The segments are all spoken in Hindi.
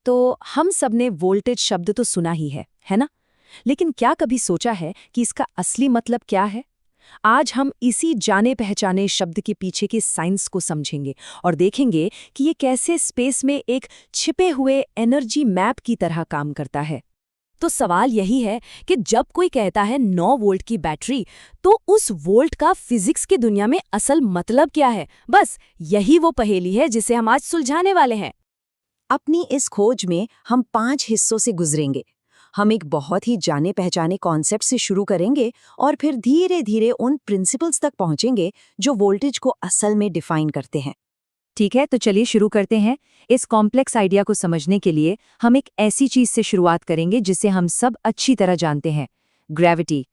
तो हम सबने वोल्टेज शब्द तो सुना ही है ना? लेकिन क्या कभी सोचा है कि इसका असली मतलब क्या है? आज हम इसी जाने पहचाने शब्द के पीछे की साइंस को समझेंगे और देखेंगे कि ये कैसे स्पेस में एक छिपे हुए एनर्जी मैप की तरह काम करता है। तो सवाल यही है कि जब कोई कहता है 9 वोल्ट की बैटरी, तो उस वोल्ट का फिजिक्स की दुनिया में असल मतलब क्या है? बस यही वो पहेली है जिसे हम आज सुलझाने वाले हैं। अपनी इस खोज में हम 5 हिस्सों से गुजरेंगे। हम एक बहुत ही जाने पहचाने कॉन्सेप्ट से शुरू करेंगे और फिर धीरे धीरे उन प्रिंसिपल्स तक पहुंचेंगे जो वोल्टेज को असल में डिफाइन करते हैं। ठीक है, तो चलिए शुरू करते हैं। इस कॉम्प्लेक्स आइडिया को समझने के लिए हम एक ऐसी चीज से शुरुआत करेंगे जिसे हम सब अच्छी तरह जानते हैं, ग्रेविटी।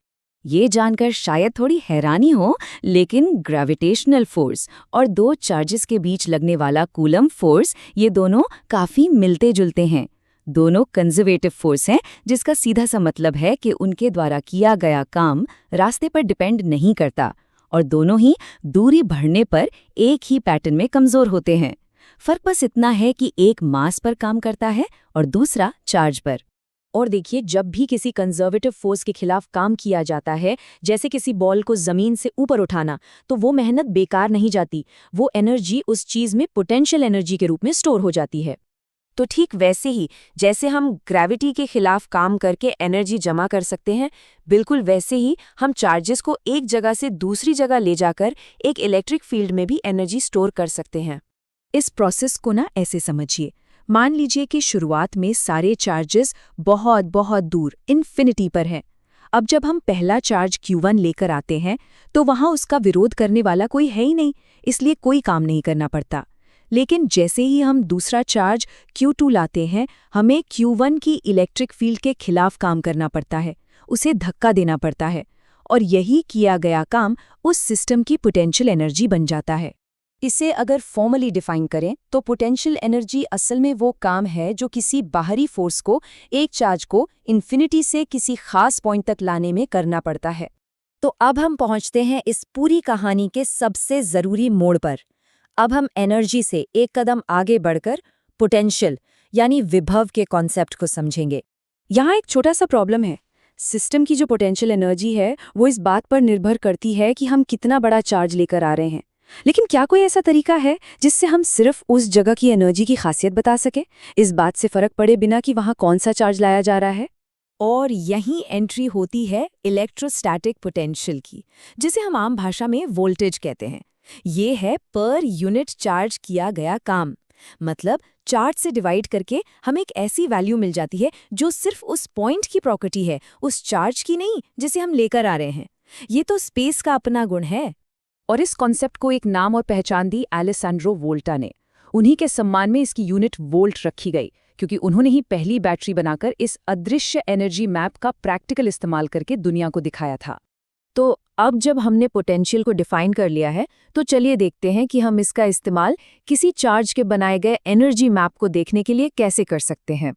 ये जानकर शायद थोड़ी हैरानी हो, लेकिन ग्रेविटेशनल फोर्स और दो चार्जेस के बीच लगने वाला कूलम फोर्स, ये दोनों काफी मिलते जुलते हैं। दोनों कंजर्वेटिव फोर्स हैं, जिसका सीधा सा मतलब है कि उनके द्वारा किया गया काम रास्ते पर डिपेंड नहीं करता और दोनों ही दूरी बढ़ने पर एक ही पैटर्न में कमजोर होते हैं। फर्क बस इतना है कि एक मास पर काम करता है और दूसरा चार्ज पर। और देखिए, जब भी किसी कंजर्वेटिव फोर्स के खिलाफ काम किया जाता है, जैसे किसी बॉल को जमीन से ऊपर उठाना, तो वो मेहनत बेकार नहीं जाती। वो एनर्जी उस चीज में पोटेंशियल एनर्जी के रूप में स्टोर हो जाती है। तो ठीक वैसे ही जैसे हम ग्रेविटी के खिलाफ काम करके एनर्जी जमा कर सकते हैं, बिल्कुल वैसे ही हम चार्जेस को एक जगह से दूसरी जगह ले जाकर एक इलेक्ट्रिक फील्ड में भी एनर्जी स्टोर कर सकते हैं। इस प्रोसेस को ना ऐसे समझिए। मान लीजिए कि शुरुआत में सारे चार्जेस बहुत बहुत दूर इन्फिनिटी पर हैं। अब जब हम पहला चार्ज Q1 लेकर आते हैं, तो वहाँ उसका विरोध करने वाला कोई है ही नहीं, इसलिए कोई काम नहीं करना पड़ता। लेकिन जैसे ही हम दूसरा चार्ज Q2 लाते हैं, हमें Q1 की इलेक्ट्रिक फील्ड के खिलाफ काम करना पड़ता है, उसे धक्का देना पड़ता है, और यही किया गया काम उस सिस्टम की पोटेंशियल एनर्जी बन जाता है। इसे अगर फॉर्मली डिफाइन करें तो पोटेंशियल एनर्जी असल में वो काम है जो किसी बाहरी फोर्स को एक चार्ज को इन्फिनिटी से किसी खास पॉइंट तक लाने में करना पड़ता है। तो अब हम पहुंचते हैं इस पूरी कहानी के सबसे ज़रूरी मोड़ पर। अब हम एनर्जी से एक कदम आगे बढ़कर पोटेंशियल यानी विभव के कॉन्सेप्ट को समझेंगे। यहाँ एक छोटा सा प्रॉब्लम है। सिस्टम की जो पोटेंशियल एनर्जी है वो इस बात पर निर्भर करती है कि हम कितना बड़ा चार्ज लेकर आ रहे हैं। लेकिन क्या कोई ऐसा तरीका है जिससे हम सिर्फ उस जगह की एनर्जी की खासियत बता सके, इस बात से फर्क पड़े बिना कि वहाँ कौन सा चार्ज लाया जा रहा है? और यहीं एंट्री होती है इलेक्ट्रोस्टैटिक पोटेंशियल की, जिसे हम आम भाषा में वोल्टेज कहते हैं। ये है पर यूनिट चार्ज किया गया काम। मतलब चार्ज से डिवाइड करके हमें एक ऐसी वैल्यू मिल जाती है जो सिर्फ उस पॉइंट की प्रॉपर्टी है, उस चार्ज की नहीं जिसे हम लेकर आ रहे हैं। ये तो स्पेस का अपना गुण है। और इस कॉन्सेप्ट को एक नाम और पहचान दी एलेसैंड्रो वोल्टा ने। उन्हीं के सम्मान में इसकी यूनिट वोल्ट रखी गई, क्योंकि उन्होंने ही पहली बैटरी बनाकर इस अदृश्य एनर्जी मैप का प्रैक्टिकल इस्तेमाल करके दुनिया को दिखाया था। तो अब जब हमने पोटेंशियल को डिफाइन कर लिया है, तो चलिए देखते हैं कि हम इसका इस्तेमाल किसी चार्ज के बनाए गए एनर्जी मैप को देखने के लिए कैसे कर सकते हैं।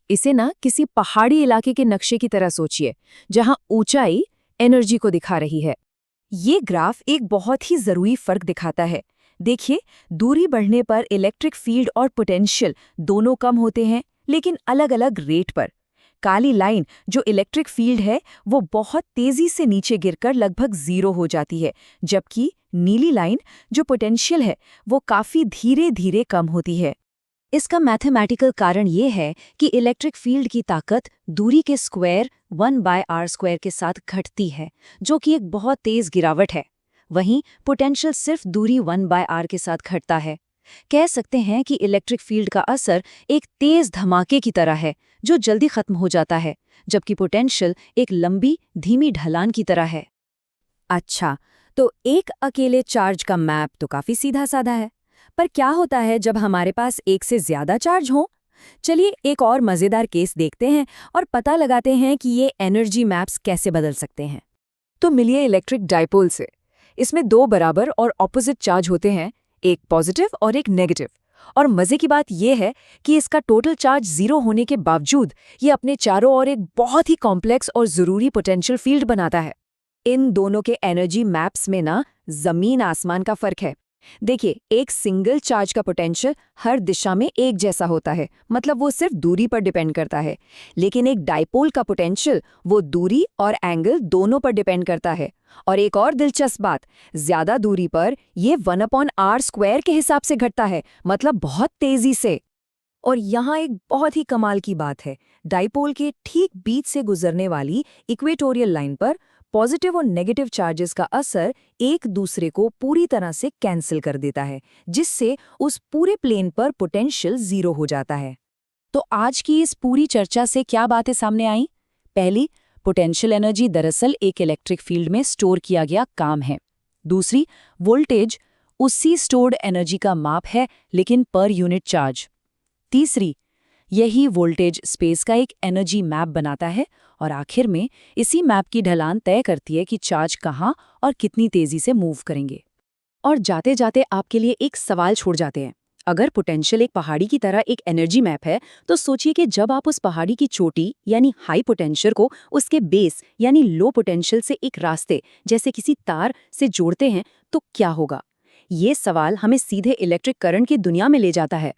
इसे ना किसी पहाड़ी इलाके के नक्शे की तरह सोचिए, जहां ऊंचाई एनर्जी को दिखा रही है। ये ग्राफ एक बहुत ही जरूरी फर्क दिखाता है। देखिए, दूरी बढ़ने पर इलेक्ट्रिक फील्ड और पोटेंशियल दोनों कम होते हैं, लेकिन अलग अलग रेट पर। काली लाइन जो इलेक्ट्रिक फील्ड है वो बहुत तेजी से नीचे गिरकर लगभग 0 हो जाती है, जबकि नीली लाइन जो पोटेंशियल है वो काफी धीरे धीरे कम होती है। इसका मैथमेटिकल कारण ये है कि इलेक्ट्रिक फील्ड की ताकत दूरी के स्क्वायर 1/r² के साथ घटती है, जो कि एक बहुत तेज गिरावट है। वहीं पोटेंशियल सिर्फ दूरी 1/r के साथ घटता है। कह सकते हैं कि इलेक्ट्रिक फील्ड का असर एक तेज धमाके की तरह है जो जल्दी खत्म हो जाता है, जबकि पोटेंशियल एक लंबी धीमी ढलान की तरह है। अच्छा, तो एक अकेले चार्ज का मैप तो काफी सीधा साधा है, पर क्या होता है जब हमारे पास एक से ज्यादा चार्ज हो? चलिए एक और मजेदार केस देखते हैं और पता लगाते हैं कि ये एनर्जी मैप्स कैसे बदल सकते हैं। तो मिलिए इलेक्ट्रिक डाइपोल से। इसमें 2 बराबर और ऑपोजिट चार्ज होते हैं, एक पॉजिटिव और एक नेगेटिव। और मजे की बात यह है कि इसका टोटल चार्ज 0 होने के बावजूद ये अपने चारों ओर एक बहुत ही कॉम्प्लेक्स और जरूरी पोटेंशियल फील्ड बनाता है। इन दोनों के एनर्जी मैप्स में ना जमीन आसमान का फर्क है। देखिए, एक सिंगल चार्ज का पोटेंशियल हर दिशा में एक जैसा होता है, मतलब वो सिर्फ दूरी पर डिपेंड करता है। लेकिन एक डाइपोल का पोटेंशियल वो दूरी और एंगल दोनों पर डिपेंड करता है। और एक और दिलचस्प बात, ज्यादा दूरी पर ये 1/r² के हिसाब से घटता है, मतलब बहुत तेजी से। और यहाँ एक बहुत ही कमाल की बात है, डाइपोल के ठीक बीच से गुजरने वाली इक्वेटोरियल लाइन पर पॉजिटिव और नेगेटिव चार्जेस का असर एक दूसरे को पूरी तरह से कैंसिल कर देता है, जिससे उस पूरे प्लेन पर पोटेंशियल जीरो हो जाता है। तो आज की इस पूरी चर्चा से क्या बातें सामने आई? पहली, पोटेंशियल एनर्जी दरअसल एक इलेक्ट्रिक फील्ड में स्टोर किया गया काम है। दूसरी, वोल्टेज उसी स्टोर्ड एनर्जी का माप है, लेकिन पर यूनिट चार्ज। तीसरी, यही वोल्टेज स्पेस का एक एनर्जी मैप बनाता है, और आखिर में इसी मैप की ढलान तय करती है कि चार्ज कहाँ और कितनी तेजी से मूव करेंगे। और जाते जाते आपके लिए एक सवाल छोड़ जाते हैं। अगर पोटेंशियल एक पहाड़ी की तरह एक एनर्जी मैप है, तो सोचिए कि जब आप उस पहाड़ी की चोटी यानी हाई पोटेंशियल को उसके बेस यानी लो पोटेंशियल से एक रास्ते जैसे किसी तार से जोड़ते हैं, तो क्या होगा? ये सवाल हमें सीधे इलेक्ट्रिक करंट की दुनिया में ले जाता है।